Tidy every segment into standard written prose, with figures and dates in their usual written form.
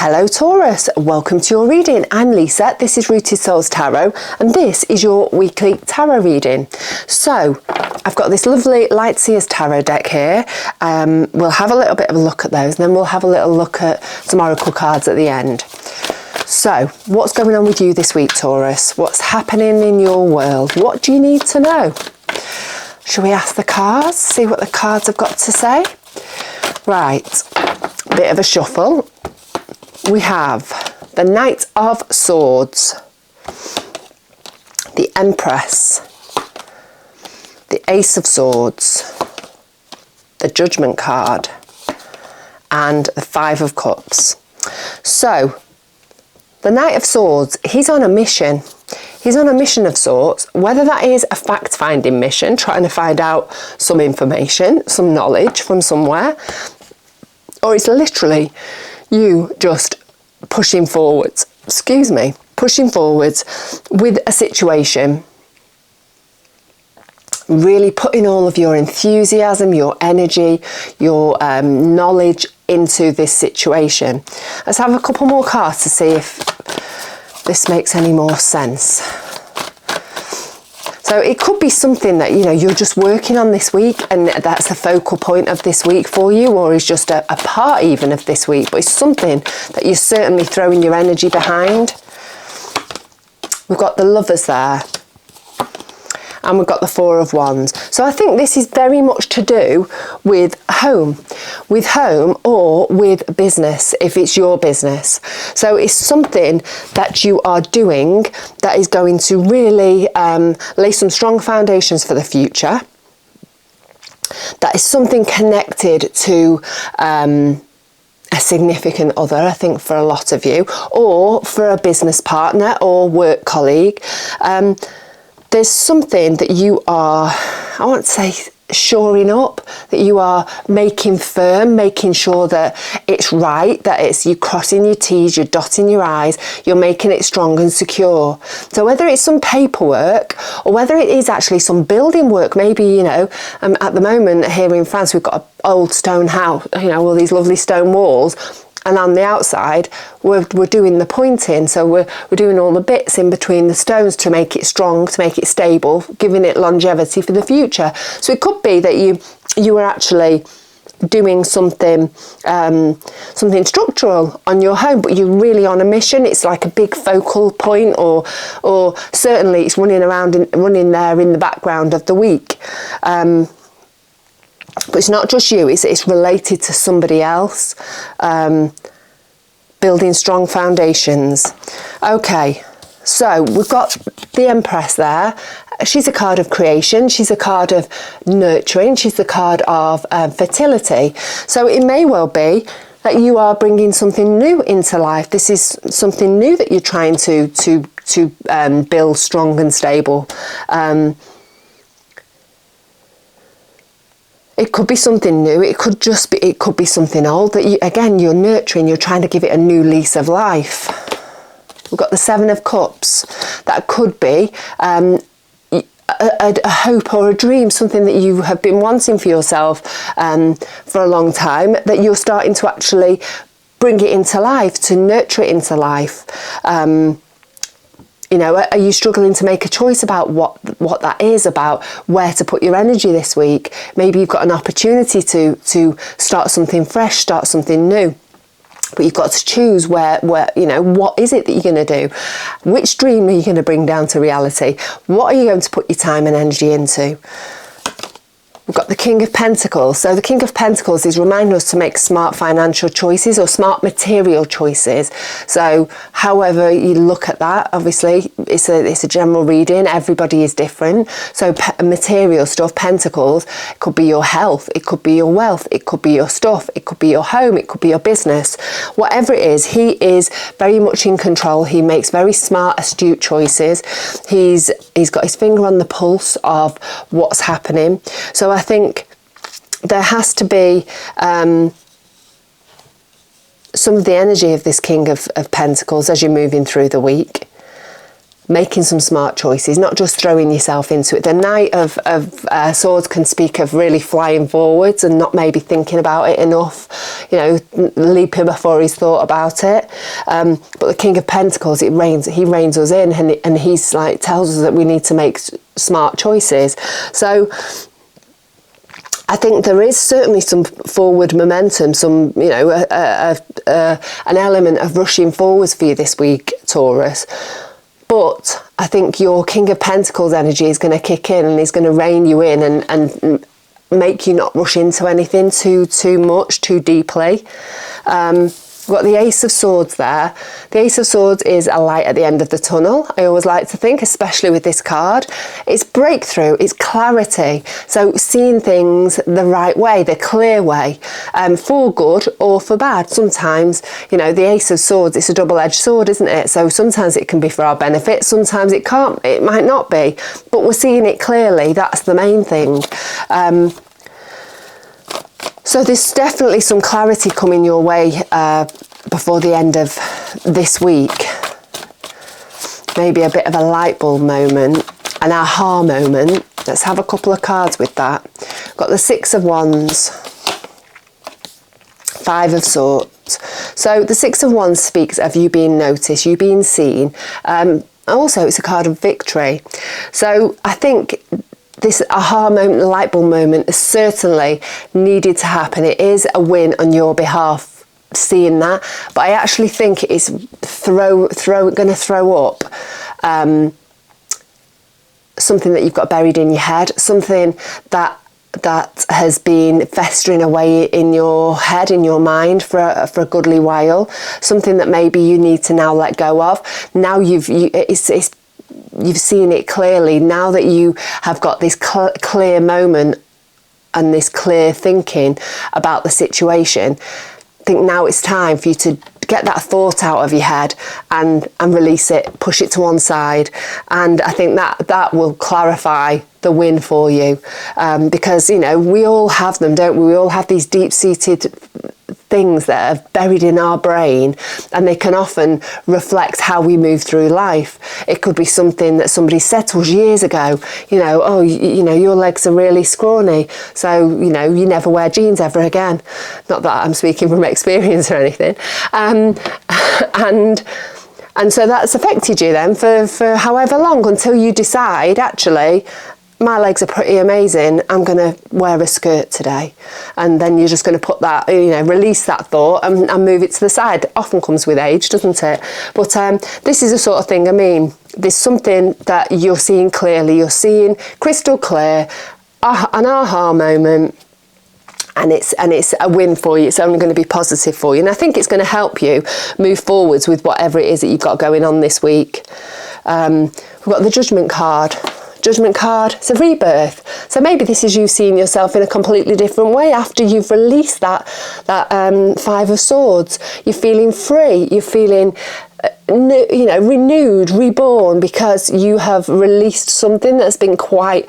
Hello Taurus, welcome to your reading. I'm Lisa, this is Rooted Souls Tarot, and this is your weekly tarot reading. So, I've got this lovely Light Seers tarot deck here. We'll have a little bit of a look at those, and then we'll have a little look at some oracle cards at the end. So, what's going on with you this week, Taurus? What's happening in your world? What do you need to know? Shall we ask the cards, see what the cards have got to say? Right, bit of a shuffle. We have the Knight of Swords, the Empress, the Ace of Swords, the Judgment card, and the Five of Cups. So, the Knight of Swords, he's on a mission. He's on a mission of sorts, whether that is a fact-finding mission, trying to find out some information, some knowledge from somewhere, or it's literally you just pushing forwards, pushing forwards with a situation, really putting all of your enthusiasm, your energy, your knowledge into this situation. Let's have a couple more cards to see if this makes any more sense. So it could be something that, you know, you're just working on this week and that's a focal point of this week for you, or is just a part even of this week, but it's something that you're certainly throwing your energy behind. We've got the Lovers there. And we've got the Four of Wands. So I think this is very much to do with home or with business, if it's your business. So it's something that you are doing that is going to really lay some strong foundations for the future. That is something connected to a significant other, I think, for a lot of you, or for a business partner or work colleague. There's something that you are, I won't say shoring up, that you are making firm, making sure that it's right, that it's you crossing your T's, you're dotting your I's, you're making it strong and secure. So whether it's some paperwork or whether it is actually some building work, maybe, you know, at the moment here in France, we've got an old stone house, you know, all these lovely stone walls. And on the outside, we're doing the pointing. So we're doing all the bits in between the stones to make it strong, to make it stable, giving it longevity for the future. So it could be that you were actually doing something structural on your home, but you're really on a mission. It's like a big focal point, or certainly it's running there in the background of the week. But it's not just you, it's related to somebody else. Building strong foundations. Okay, so we've got the Empress there. She's a card of creation. She's a card of nurturing. She's the card of fertility. So it may well be that you are bringing something new into life. This is something new that you're trying to build strong and stable. It could be something new. It could be something old that you're nurturing. You're trying to give it a new lease of life. We've got the Seven of Cups. That could be a hope or a dream, something that you have been wanting for yourself for a long time, that you're starting to actually bring it into life, to nurture it into life. You know, are you struggling to make a choice about what that is, about where to put your energy this week? Maybe you've got an opportunity to start something fresh, start something new. But you've got to choose where you know, what is it that you're going to do? Which dream are you going to bring down to reality? What are you going to put your time and energy into? We've got the King of Pentacles. So the King of Pentacles is reminding us to make smart financial choices or smart material choices. So however you look at that, obviously it's a general reading. Everybody is different. So material stuff, Pentacles, it could be your health, it could be your wealth, it could be your stuff, it could be your home, it could be your business. Whatever it is, he is very much in control. He makes very smart, astute choices. He's got his finger on the pulse of what's happening. So I think there has to be some of the energy of this King of Pentacles as you're moving through the week. making some smart choices, not just throwing yourself into it. The Knight of Swords can speak of really flying forwards and not maybe thinking about it enough, you know, leaping before he's thought about it. But the King of Pentacles, he reins us in, and he's like, tells us that we need to make smart choices. So I think there is certainly some forward momentum, some, you know, an element of rushing forwards for you this week, Taurus. But I think your King of Pentacles energy is going to kick in, and he's going to rein you in and make you not rush into anything too much, too deeply. We've got the Ace of Swords there. The Ace of Swords is a light at the end of the tunnel. I always like to think, especially with this card, it's breakthrough, it's clarity. So seeing things the right way, the clear way, for good or for bad. Sometimes, you know, the Ace of Swords, it's a double-edged sword, isn't it? So sometimes it can be for our benefit, sometimes it can't, it might not be. But we're seeing it clearly, that's the main thing. So there's definitely some clarity coming your way before the end of this week. Maybe a bit of a light bulb moment, an aha moment. Let's have a couple of cards with that. Got the Six of Wands, Five of Swords. So the Six of Wands speaks of you being noticed, you being seen. Also, it's a card of victory. So I think this aha moment, the light bulb moment, is certainly needed to happen. It is a win on your behalf, seeing that. But I actually think it is going to throw up something that you've got buried in your head, something that has been festering away in your head, in your mind for a goodly while, something that maybe you need to now let go of. Now you've seen it clearly. Now that you have got this clear moment and this clear thinking about the situation, I think now it's time for you to get that thought out of your head and release it, push it to one side. And I think that will clarify the win for you, because, you know, we all have them, don't we? We all have these deep-seated things that are buried in our brain, and they can often reflect how we move through life. It could be something that somebody said to us years ago, you know, oh, you know, your legs are really scrawny, so, you know, you never wear jeans ever again. Not that I'm speaking from experience or anything. And so that's affected you then for however long, until you decide, actually, my legs are pretty amazing, I'm going to wear a skirt today. And then you're just going to put that, you know, release that thought and move it to the side. It often comes with age, doesn't it? But this is the sort of thing, I mean, there's something that you're seeing clearly, you're seeing crystal clear, an aha moment, and it's a win for you. It's only going to be positive for you. And I think it's going to help you move forwards with whatever it is that you've got going on this week. We've got the Judgment card. Judgment card, it's a rebirth. So maybe this is you seeing yourself in a completely different way after you've released that Five of Swords. You're feeling free, you're feeling, you know, renewed, reborn, because you have released something that's been quite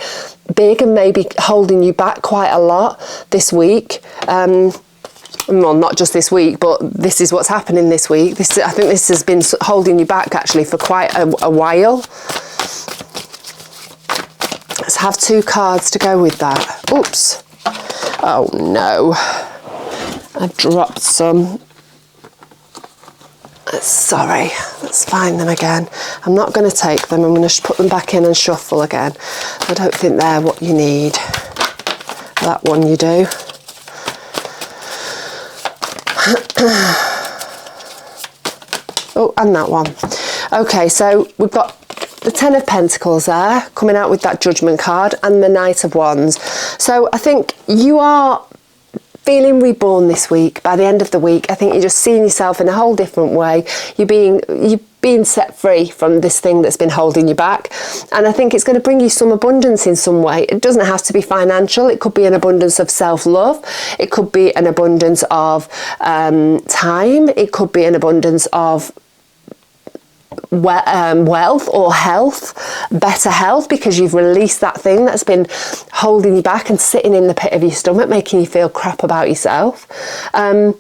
big and maybe holding you back quite a lot this week. Well, not just this week, but this is what's happening this week. I think this has been holding you back actually for quite a while. Let's have two cards to go with that. Oops. Oh no. I've dropped some. Sorry. Let's find them again. I'm not going to take them. I'm going to put them back in and shuffle again. I don't think they're what you need. That one you do. Oh, and that one. Okay, so we've got the Ten of Pentacles there, coming out with that Judgment card, and the Knight of Wands. So I think you are feeling reborn this week. By the end of the week, I think you're just seeing yourself in a whole different way. You're being set free from this thing that's been holding you back. And I think it's going to bring you some abundance in some way. It doesn't have to be financial. It could be an abundance of self-love. It could be an abundance of time. It could be an abundance of wealth or health, better health, because you've released that thing that's been holding you back and sitting in the pit of your stomach, making you feel crap about yourself. And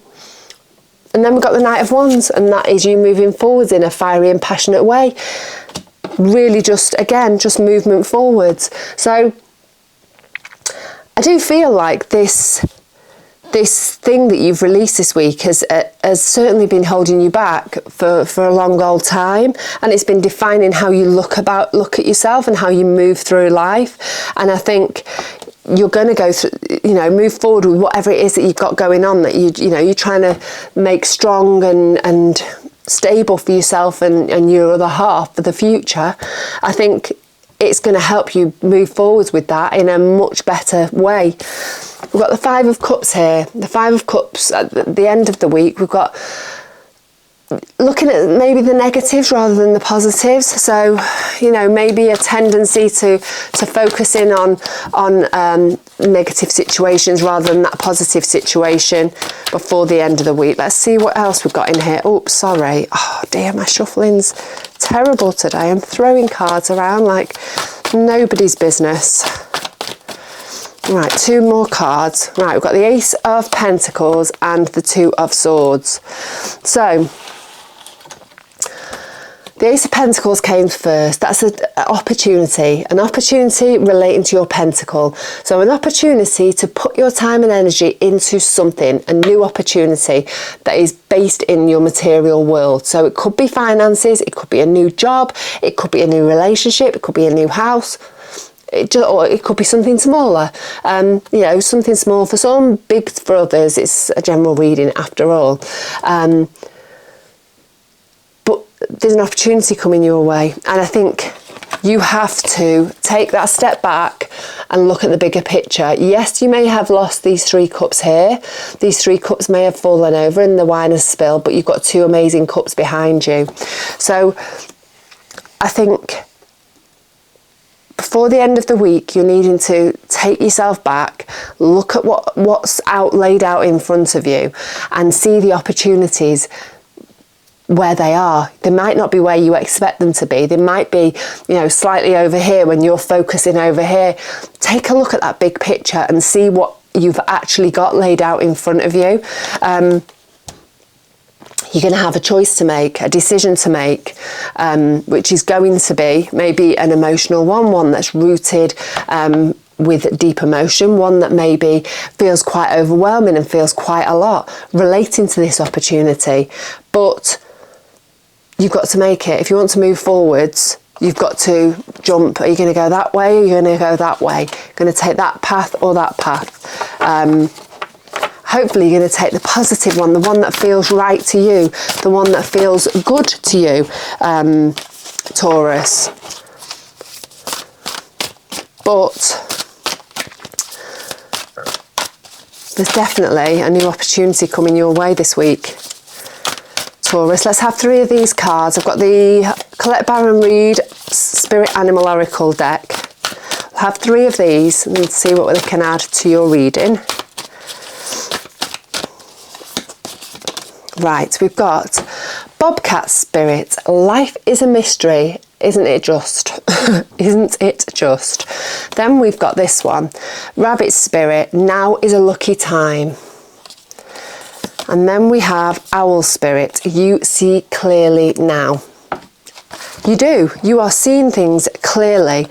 then we've got the Knight of Wands, and that is you moving forwards in a fiery and passionate way. really just, again, just movement forwards. So I do feel like this thing that you've released this week has certainly been holding you back for a long old time, and it's been defining how you look at yourself and how you move through life. And I think you're going to go through, move forward with whatever it is that you've got going on, that you're trying to make strong and stable for yourself and your other half for the future. I think it's going to help you move forwards with that in a much better way. We've got the Five of Cups here. The Five of Cups at the end of the week, we've got looking at maybe the negatives rather than the positives. So, maybe a tendency to focus in on negative situations rather than that positive situation before the end of the week. Let's see what else we've got in here. Oh, sorry. Oh dear, my shuffling's terrible today. I'm throwing cards around like nobody's business. Right, 2 more cards. Right, we've got the Ace of Pentacles and the Two of Swords. So, the Ace of Pentacles came first. That's an opportunity relating to your pentacle. So an opportunity to put your time and energy into something, a new opportunity that is based in your material world. So it could be finances, it could be a new job, it could be a new relationship, it could be a new house. Or it could be something smaller, something small for some, big for others. It's a general reading after all. But there's an opportunity coming your way, and I think you have to take that step back and look at the bigger picture. Yes, you may have lost these 3 cups here. These 3 cups may have fallen over and the wine has spilled, but you've got 2 amazing cups behind you. So I think before the end of the week, you're needing to take yourself back, look at what's laid out in front of you, and see the opportunities where they are. They might not be where you expect them to be. They might be, slightly over here when you're focusing over here. Take a look at that big picture and see what you've actually got laid out in front of you. You're going to have a choice to make, a decision to make, which is going to be maybe an emotional one that's rooted with deep emotion, one that maybe feels quite overwhelming and feels quite a lot relating to this opportunity. But you've got to make it. If you want to move forwards, you've got to jump. Are you going to go that way? Or are you going to go that way? You're going to take that path or that path? Hopefully you're going to take the positive one, the one that feels right to you, the one that feels good to you, Taurus. But there's definitely a new opportunity coming your way this week, Taurus. Let's have 3 of these cards. I've got the Colette Baron Reid Spirit Animal Oracle deck. I'll have 3 of these and see what they can add to your reading. Right, we've got Bobcat Spirit. Life is a mystery, isn't it just? Isn't it just? Then we've got this one, Rabbit Spirit. Now is a lucky time. And then we have Owl Spirit. You see clearly now. You do. You are seeing things clearly.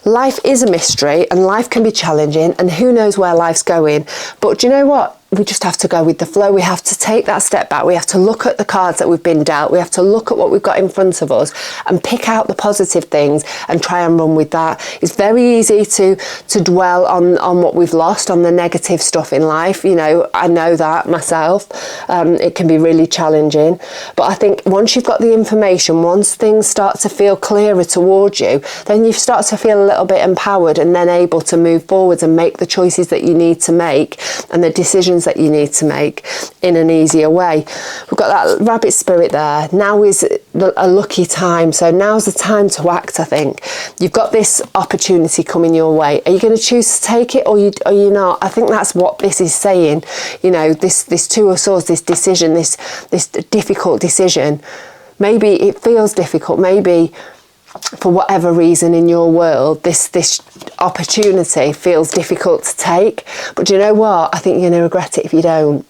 Life is a mystery and life can be challenging, and who knows where life's going. But do you know what? We just have to go with the flow. We have to take that step back. We have to look at the cards that we've been dealt. We have to look at what we've got in front of us and pick out the positive things and try and run with that. It's very easy to dwell on what we've lost, on the negative stuff in life. I know that myself. It can be really challenging. But I think once you've got the information, once things start to feel clearer towards you, then you start to feel a little bit empowered and then able to move forwards and make the choices that you need to make and the decisions that you need to make in an easier way. We've got that Rabbit Spirit there. Now is a lucky time. So now's the time to act, I think. You've got this opportunity coming your way. Are you going to choose to take it or are you not? I think that's what this is saying. This Two of Swords, this decision, this difficult decision. Maybe it feels difficult. Maybe for whatever reason in your world, this opportunity feels difficult to take. But do you know what? I think you're going to regret it if you don't.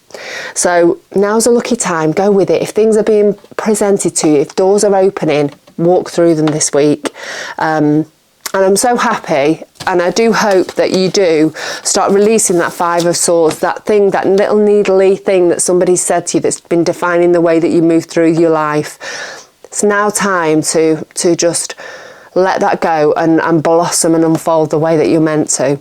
So now's a lucky time. Go with it. If things are being presented to you, if doors are opening, walk through them this week. And I'm so happy, and I do hope that you do start releasing that Five of Swords, that thing, that little needly thing that somebody said to you that's been defining the way that you move through your life. It's now time to just let that go and blossom and unfold the way that you're meant to.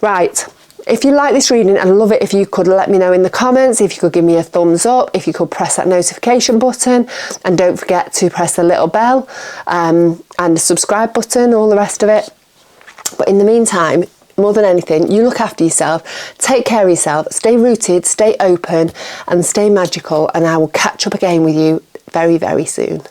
Right. If you like this reading, I'd love it if you could let me know in the comments, if you could give me a thumbs up, if you could press that notification button, and don't forget to press the little bell and the subscribe button, all the rest of it. But in the meantime, more than anything, you look after yourself, take care of yourself, stay rooted, stay open, and stay magical, and I will catch up again with you very, very soon.